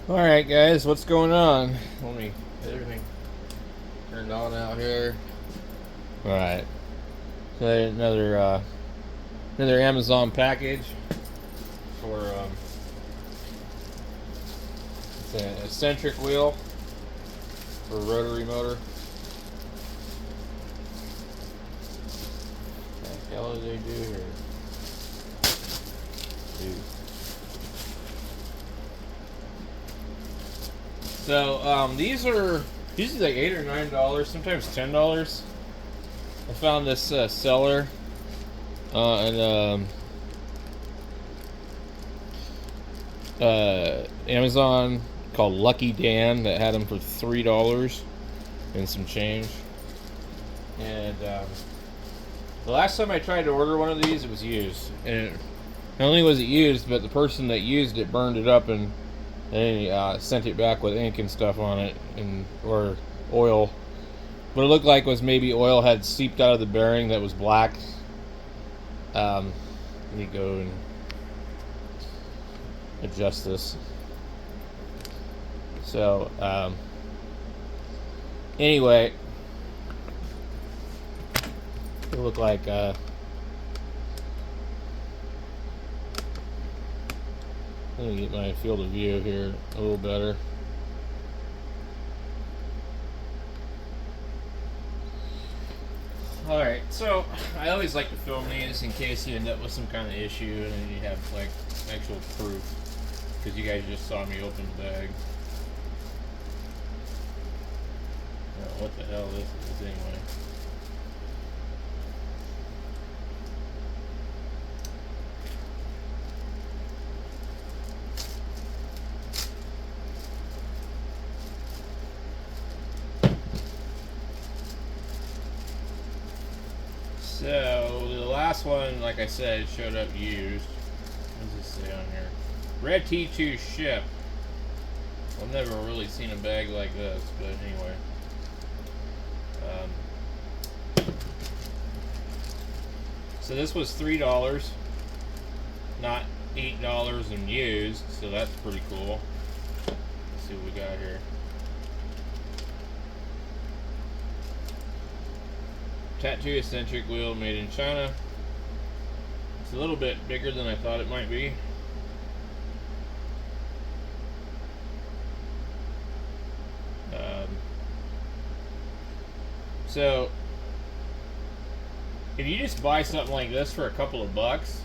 Alright guys, what's going on? Let me get everything turned on out here. Alright. So another Amazon package for it's an eccentric wheel for a rotary motor. What the hell do they do here? Dude. So these are usually like $8 or $9, sometimes $10. I found this seller and Amazon called Lucky Dan that had them for $3 and some change. And the last time I tried to order one of these, it was used. And not only was it used, but the person that used it burned it up and they sent it back with ink and stuff on it, and or oil. What it looked like was maybe oil had seeped out of the bearing that was black. Let me go and adjust this. So, anyway, it looked like let me get my field of view here a little better. Alright, so I always like to film these in case you end up with some kind of issue and then you have like actual proof. Because you guys just saw me open the bag. What the hell this is anyway. So the last one, like I said, showed up used. What does it say on here? Red T2 ship. I've never really seen a bag like this, but anyway. So this was $3, not $8 and used, so that's pretty cool. Let's see what we got here. Tattoo eccentric wheel made in China. It's a little bit bigger than I thought it might be. So if you just buy something like this for a couple of bucks,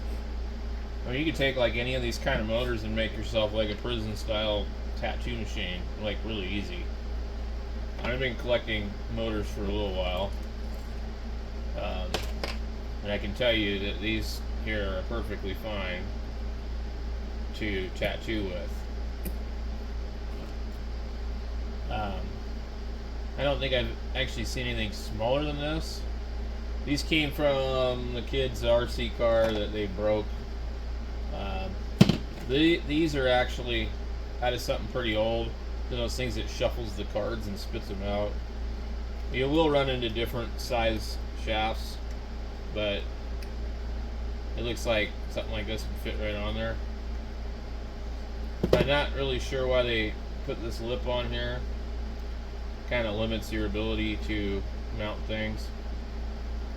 I mean, you could take like any of these kind of motors and make yourself like a prison style tattoo machine, like really easy. I've been collecting motors for a little while, and I can tell you that these here are perfectly fine to tattoo with. I don't think I've actually seen anything smaller than this. These came from the kid's RC car that they broke. These are actually out of something pretty old. Those things that shuffles the cards and spits them out. You will run into different size shafts, but it looks like something like this would fit right on there. I'm not really sure why they put this lip on here. Kind of limits your ability to mount things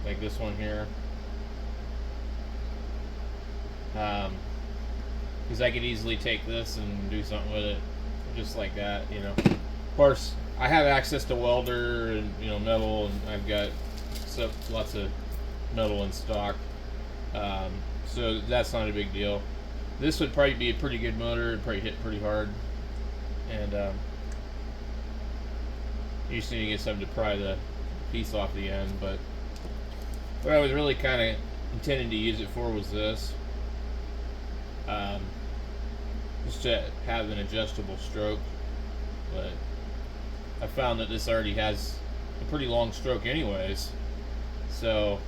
like this one here, because I could easily take this and do something with it just like that, you know. Of course I have access to welder and, you know, metal, and I've got lots of metal in stock, so that's not a big deal. This would probably be a pretty good motor. It'd probably hit pretty hard, and you just need to get something to pry the piece off the end. But what I was really kind of intending to use it for was this, just to have an adjustable stroke. But I found that this already has a pretty long stroke anyways, so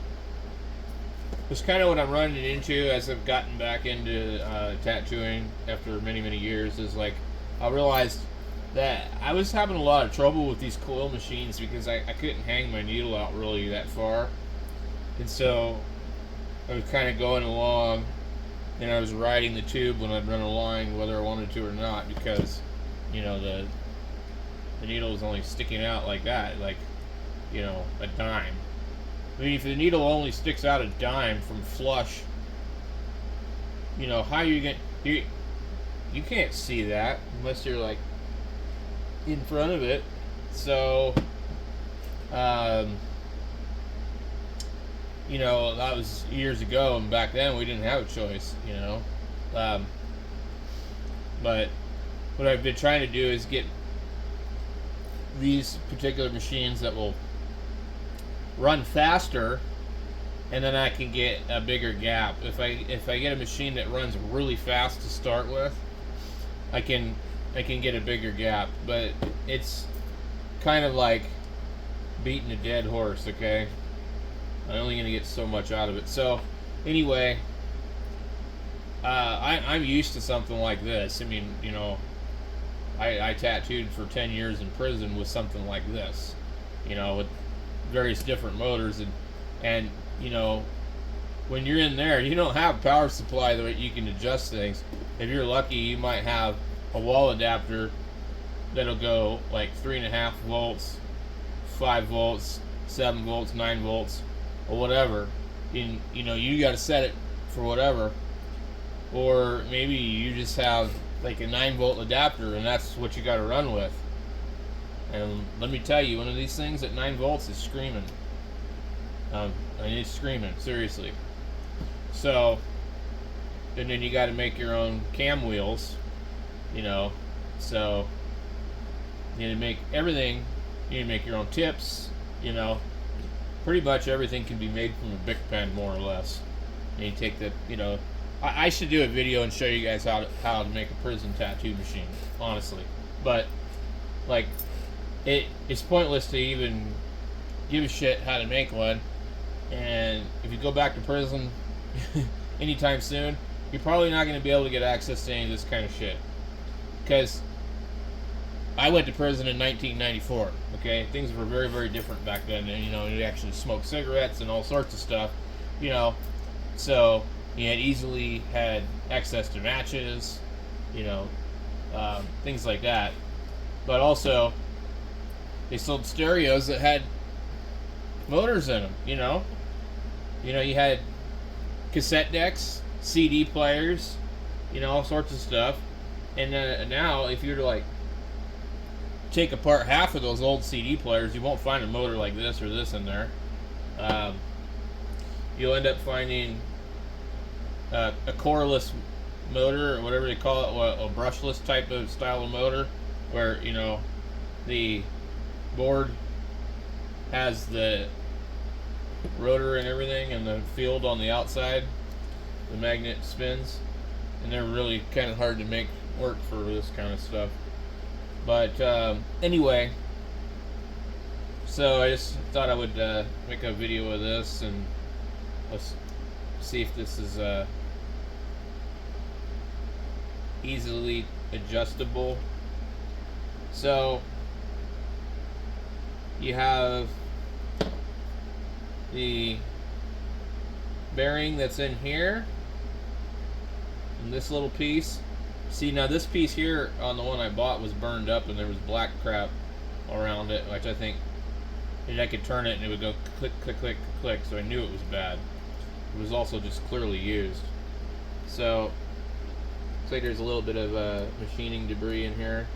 it's kind of what I'm running into as I've gotten back into tattooing after many years. Is like I realized that I was having a lot of trouble with these coil machines because I couldn't hang my needle out really that far, and so I was kind of going along and I was riding the tube when I'd run a line whether I wanted to or not, because you know, the needle is only sticking out like that, like, you know, a dime. I mean, if the needle only sticks out a dime from flush, you know, how you get you can't see that unless you're like in front of it. So, you know, that was years ago, and back then we didn't have a choice, you know. But what I've been trying to do is get these particular machines that will run faster, and then I can get a bigger gap. If I get a machine that runs really fast to start with, I can get a bigger gap. But it's kind of like beating a dead horse, okay? I'm only going to get so much out of it. So, anyway, I'm used to something like this. I mean, you know, I tattooed for 10 years in prison with something like this, you know, with various different motors. And you know, when you're in there, you don't have power supply that you can adjust things. If you're lucky, you might have a wall adapter that'll go like 3.5 volts, 5 volts, 7 volts, 9 volts, or whatever. And you know, you got to set it for whatever. Or maybe you just have like a 9-volt adapter, and that's what you got to run with. And let me tell you, one of these things at 9 volts is screaming. I mean, it's screaming, seriously. So, and then you got to make your own cam wheels, you know. So, you need to make everything. You need to make your own tips, you know. Pretty much everything can be made from a Bic pen, more or less. And you take the, you know, I should do a video and show you guys how to make a prison tattoo machine, honestly. But, like, it's pointless to even give a shit how to make one. And if you go back to prison anytime soon, you're probably not going to be able to get access to any of this kind of shit. Because I went to prison in 1994, okay? Things were very, very different back then. And, you know, you actually smoked cigarettes and all sorts of stuff, you know. So you had easily had access to matches, you know, things like that. But also, they sold stereos that had motors in them, you know. You know, you had cassette decks, CD players, you know, all sorts of stuff. And now, if you were to, like, take apart half of those old CD players, you won't find a motor like this or this in there. You'll end up finding a coreless motor, or whatever they call it, a brushless type of style of motor, where, you know, the board has the rotor and everything, and the field on the outside, the magnet spins, and they're really kind of hard to make work for this kind of stuff. But anyway, so I just thought I would make a video of this, and let's see if this is easily adjustable. So you have the bearing that's in here, and this little piece. See, now this piece here on the one I bought was burned up, and there was black crap around it, which I think, and I could turn it and it would go click, click, click, click, so I knew it was bad. It was also just clearly used. So, looks like there's a little bit of machining debris in here.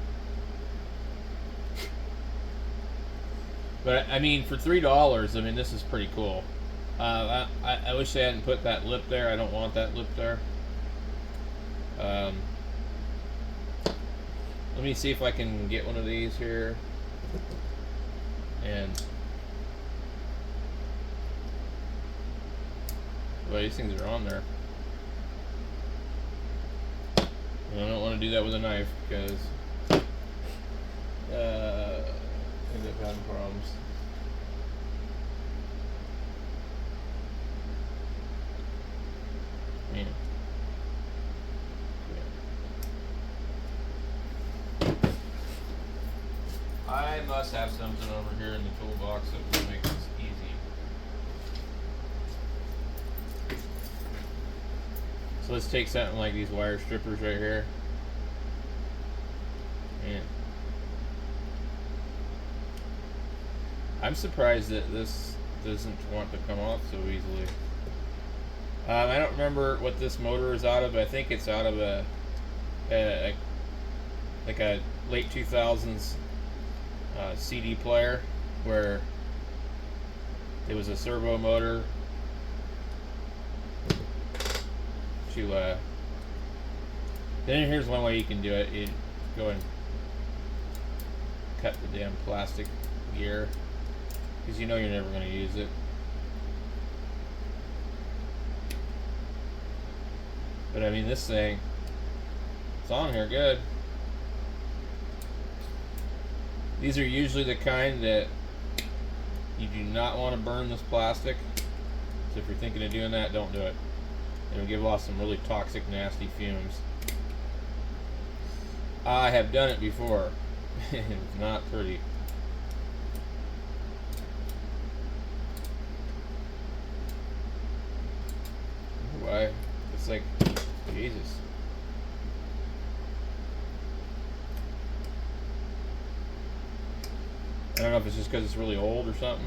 But, I mean, for $3, I mean, this is pretty cool. I wish they hadn't put that lip there. I don't want that lip there. Let me see if I can get one of these here. And, well, these things are on there. And I don't want to do that with a knife, because end up having problems. Yeah. I must have something over here in the toolbox that will make this easy. So let's take something like these wire strippers right here, and I'm surprised that this doesn't want to come off so easily. I don't remember what this motor is out of, but I think it's out of a like a late 2000s CD player where it was a servo motor to then here's one way you can do it. You go and cut the damn plastic gear because you know you're never going to use it. But I mean, this thing, it's on here good. These are usually the kind that you do not want to burn this plastic. So if you're thinking of doing that, don't do it. It'll give off some really toxic, nasty fumes. I have done it before. It's not pretty. Why? It's like, Jesus. I don't know if it's just because it's really old or something.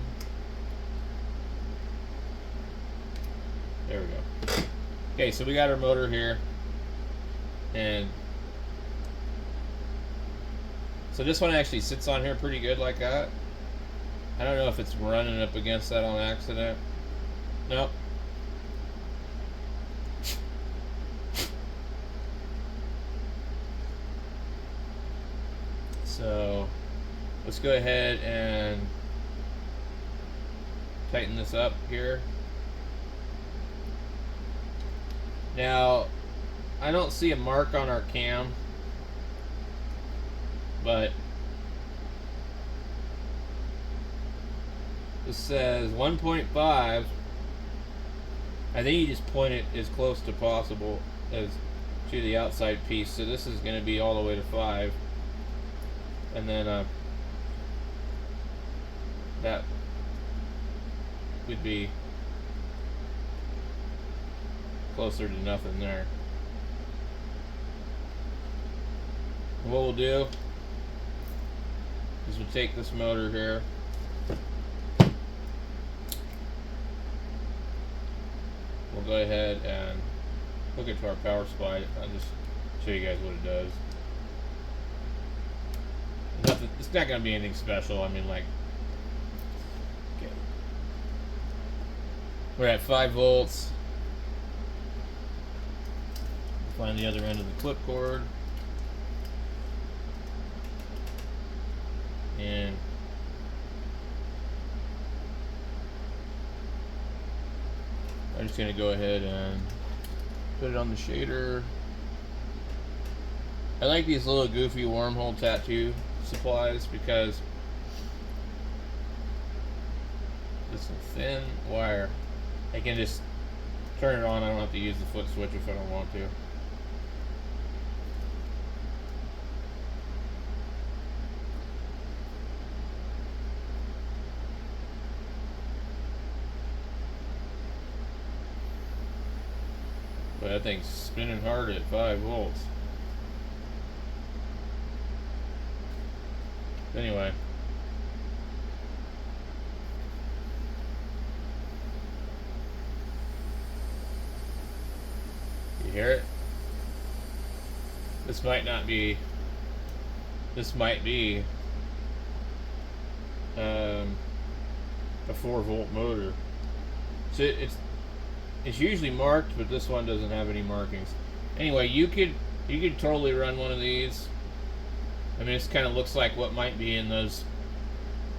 There we go. Okay, so we got our motor here. And so this one actually sits on here pretty good like that. I don't know if it's running up against that on accident. Nope. So let's go ahead and tighten this up here. Now, I don't see a mark on our cam, but this says 1.5. I think you just point it as close to possible as to the outside piece. So this is going to be all the way to 5. And then that would be closer to nothing there. And what we'll do is we'll take this motor here, we'll go ahead and hook it to our power supply. I'll just show you guys what it does. It's not going to be anything special. I mean, like, okay, we're at 5 volts. Find the other end of the clip cord, and I'm just going to go ahead and put it on the shader. I like these little goofy wormhole tattoo supplies because it's a thin wire. I can just turn it on. I don't have to use the foot switch if I don't want to. But that thing's spinning hard at 5 volts. Anyway. You hear it? This might not be. This might be a 4-volt motor. So it's usually marked, but this one doesn't have any markings. Anyway, you could totally run one of these. I mean, this kind of looks like what might be in those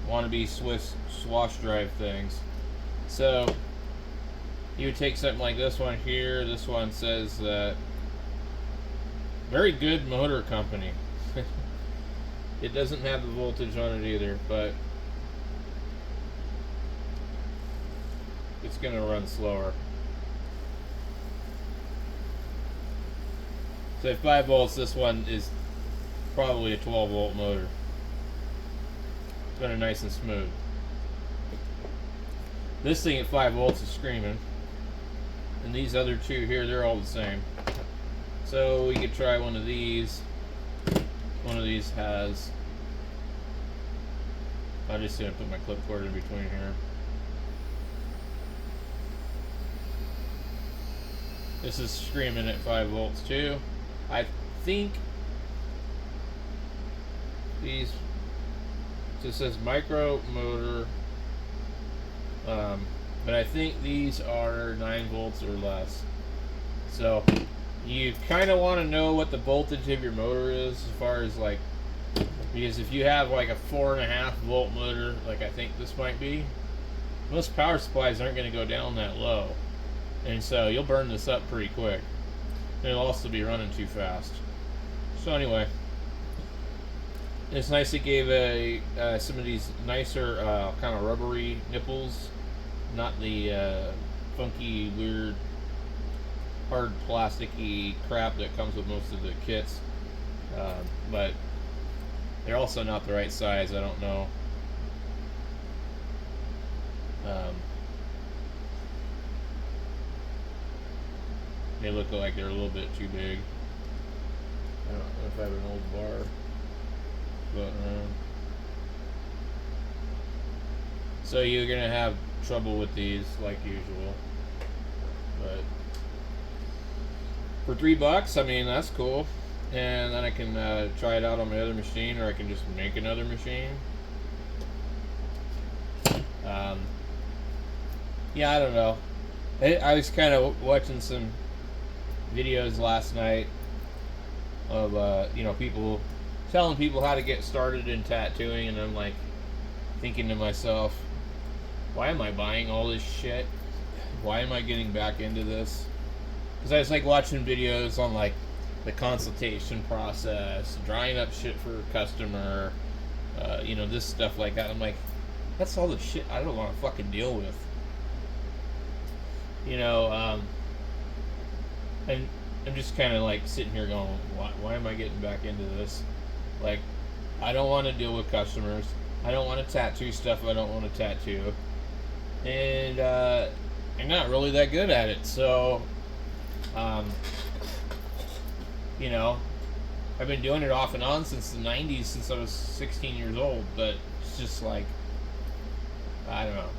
wannabe Swiss swash drive things. So you would take something like this one here. This one says that very good motor company. It doesn't have the voltage on it either, but it's going to run slower. So at 5 volts, this one is probably a 12-volt motor. It's running nice and smooth. This thing at 5 volts is screaming. And these other two here, they're all the same. So we could try one of these. One of these has I'm just gonna put my clipboard in between here. This is screaming at 5 volts too. I think these, so it says micro motor, but I think these are 9 volts or less. So you kind of want to know what the voltage of your motor is, as far as like, because if you have like a 4.5 volt motor, like I think this might be, most power supplies aren't going to go down that low, and so you'll burn this up pretty quick. And it'll also be running too fast. So anyway, it's nice it gave some of these nicer kind of rubbery nipples, not the funky, weird, hard plasticky crap that comes with most of the kits. But they're also not the right size. I don't know. They look like they're a little bit too big. I don't know if I have an old bar, but so you're gonna have trouble with these like usual. But for $3, I mean, that's cool. And then I can try it out on my other machine, or I can just make another machine. Yeah, I don't know. I was kind of watching some videos last night of people telling people how to get started in tattooing, and I'm like thinking to myself, why am I buying all this shit? Why am I getting back into this? Because I was like watching videos on like the consultation process, drying up shit for a customer, this stuff like that. I'm like, that's all the shit I don't want to fucking deal with. And I'm just kind of like sitting here going, why am I getting back into this? Like, I don't want to deal with customers. I don't want to tattoo stuff I don't want to tattoo. And I'm not really that good at it. So, I've been doing it off and on since the 90s, since I was 16 years old. But it's just like, I don't know.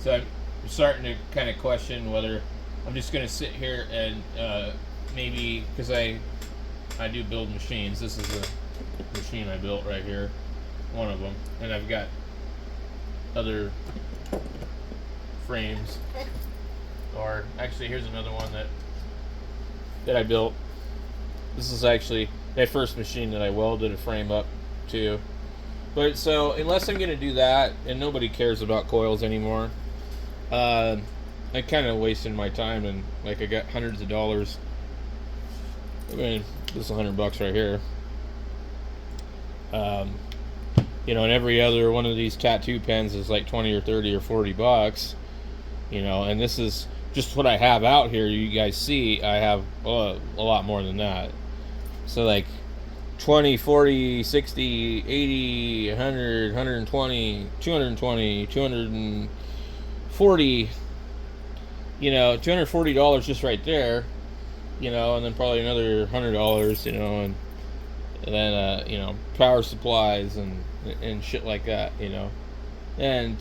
So I'm starting to kind of question whether I'm just going to sit here and maybe, because I do build machines. This is a machine I built right here, one of them, and I've got other frames. Or actually, here's another one that I built. This is actually my first machine that I welded a frame up to. But so unless I'm going to do that, and nobody cares about coils anymore, I kind of wasted my time, and like I got hundreds of dollars. I mean, this is $100 right here. And every other one of these tattoo pens is like 20 or 30 or $40. And this is just what I have out here. You guys see, I have a lot more than that. So like 20, 40, 60, 80, 100, 120, 220, 240, $240 just right there, and then probably another $100, and then, power supplies and shit like that, and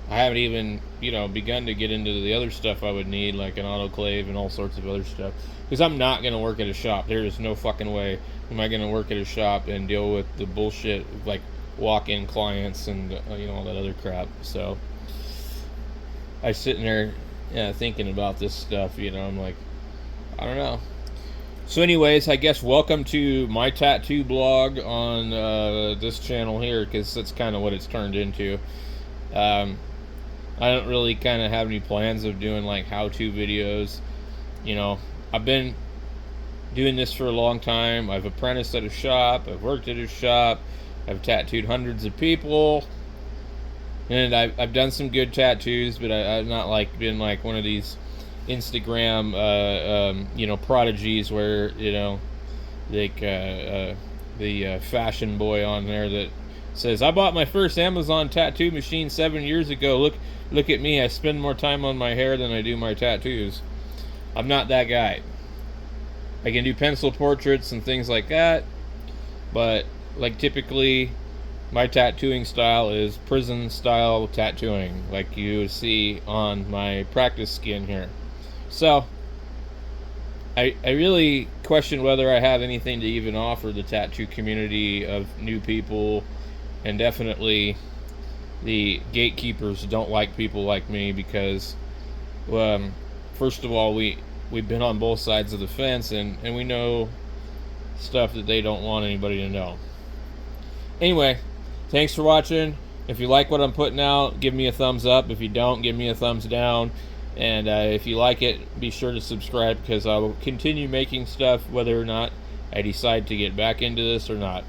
I haven't even, begun to get into the other stuff I would need, like an autoclave and all sorts of other stuff, because I'm not going to work at a shop. There is no fucking way am I going to work at a shop and deal with the bullshit, like walk-in clients and, all that other crap. So I was sitting there thinking about this stuff, I'm like, I don't know. So anyways, I guess welcome to my tattoo blog on this channel here, because that's kind of what it's turned into. I don't really kind of have any plans of doing like how-to videos. I've been doing this for a long time. I've apprenticed at a shop. I've worked at a shop. I've tattooed hundreds of people. And I've done some good tattoos, but I've not like been like one of these Instagram, prodigies where, like the fashion boy on there that says, I bought my first Amazon tattoo machine 7 years ago. Look at me. I spend more time on my hair than I do my tattoos. I'm not that guy. I can do pencil portraits and things like that, but like typically my tattooing style is prison style tattooing, like you see on my practice skin here. So I really question whether I have anything to even offer the tattoo community of new people, and definitely the gatekeepers don't like people like me because, first of all, we've been on both sides of the fence, and we know stuff that they don't want anybody to know. Anyway, thanks for watching. If you like what I'm putting out, give me a thumbs up. If you don't, give me a thumbs down. And if you like it, be sure to subscribe, because I will continue making stuff whether or not I decide to get back into this or not.